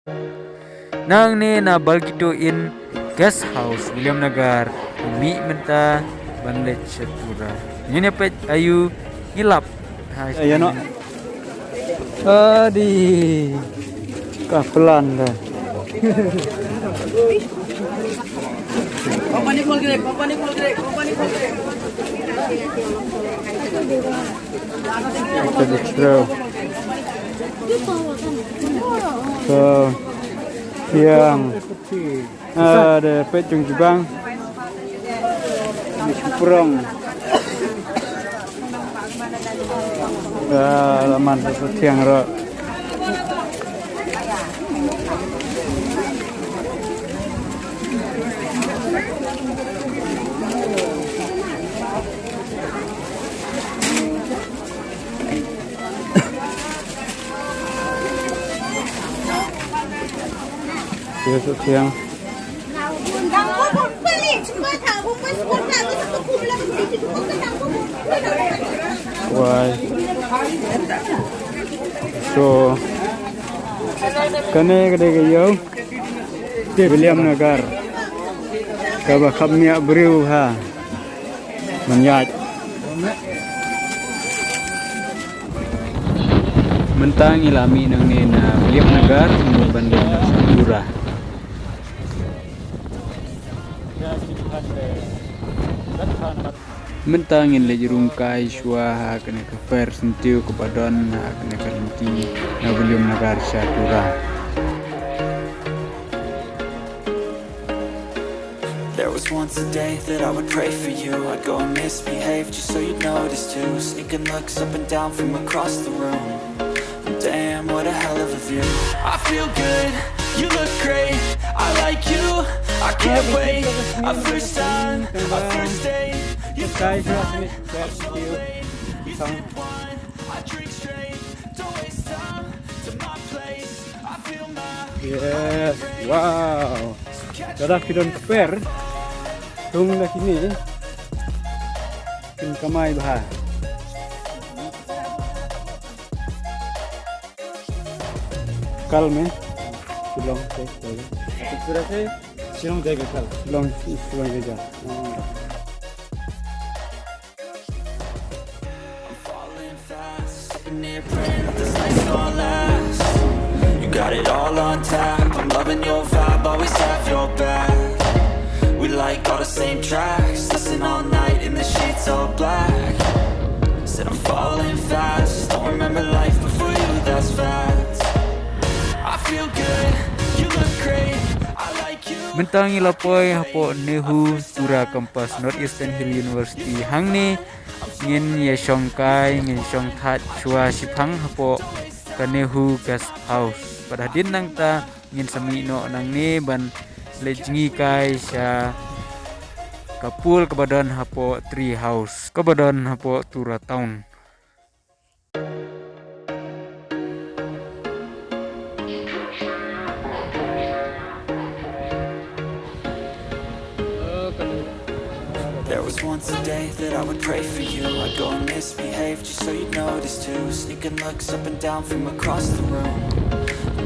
Nang ni na balgito in guest house Williamnagar mi menta Williamnagar Sha Tura. Ini apa ayu ngilap. Ayan o. Adi. Kapelan dah. Company call grek, company call grek, company call grek. Kita distro. So, yang ada pecung jubang. Di Kuprong. Laman sesuatu yang ro. Sesuatu yang why so kane kade gayo ke Williamnagar ka ba khamya briu ha manyat mentang ilami nang ni na Williamnagar mo bandar Sha Tura. Mentangin le jerungkai shwa kena ke fair sentiu ke badan kena karanti na Williamnagar Sha Tura. There was once a day that I would pray for you. I'd go and misbehave just so you'd notice too. Sneaking looks up and down from across the room. Damn, what a hell of a view. I feel good, you look great, I like you, I can't wait. Our first time, our first date. You so fine, I'm so late. You sip wine, I drink straight. Don't waste time to my place. I feel my Yes, wow. Dah kidon fair. Tung na kini. Kin kamay bah. Kalme. Silong se. Pura se silong jaga kal. Silong jaga. near praying that this night's gonna last. You got it all on tap, I'm loving your vibe, always have your back. We like all the same tracks, listen all night in the sheets all black. Said I'm falling fast, don't remember life before you, that's fact. I feel good, you look great, I like you. Mentangi lapoy hapo nehu Tura Kampas Northeastern Hill University hangni ngin ye shongkai ngin shong that chua sipang hapo kanehu guest house pada din nang ta ngin sami no nang ni ban lejngi kai sha kapul kebadan hapo tree house kebadan hapo Tura town. There was once a day that I would pray for you. I'd go and misbehave just so you'd notice too. Sneaking looks up and down from across the room.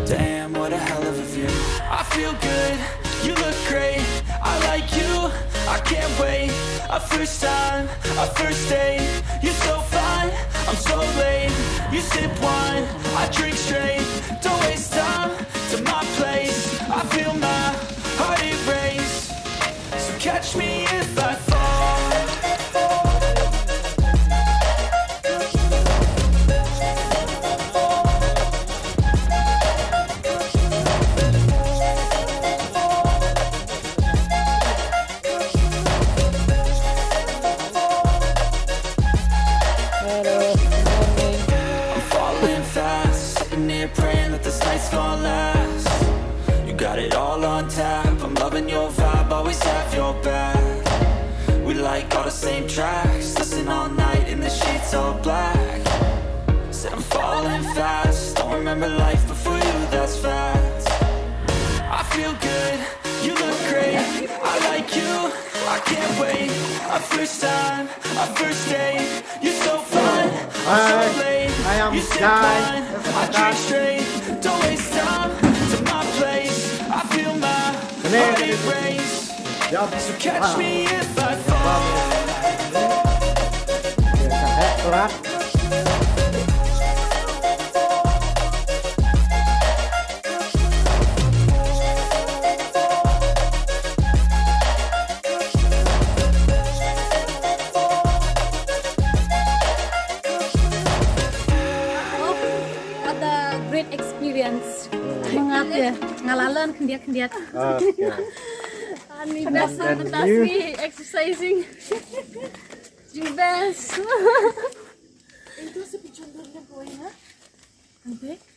Damn, what a hell of a view. I feel good, you look great, I like you, I can't wait. Our first time, our first date. You're so fine, I'm so late. You sip wine, I drink straight. Don't waste time to my place. I feel my heart erase. So catch me if I fall. Praying that this night's gonna last. You got it all on tap, I'm loving your vibe, always have your back. We like all the same tracks, listen all night in the sheets all black. Said I'm falling fast, don't remember life before you, that's fact. I feel good, you look great, I like you, I can't wait. Our first time, our first date. You're so fun, I'm so late. You sip wine, I drink straight. Don't waste time to my race. So catch me if I fall. What a great experience. Mengat ya, ngalalan kendiat-kendiat. Ani biasa meditasi, exercising. You best. Itu sepi contohnya poinnya. Nanti.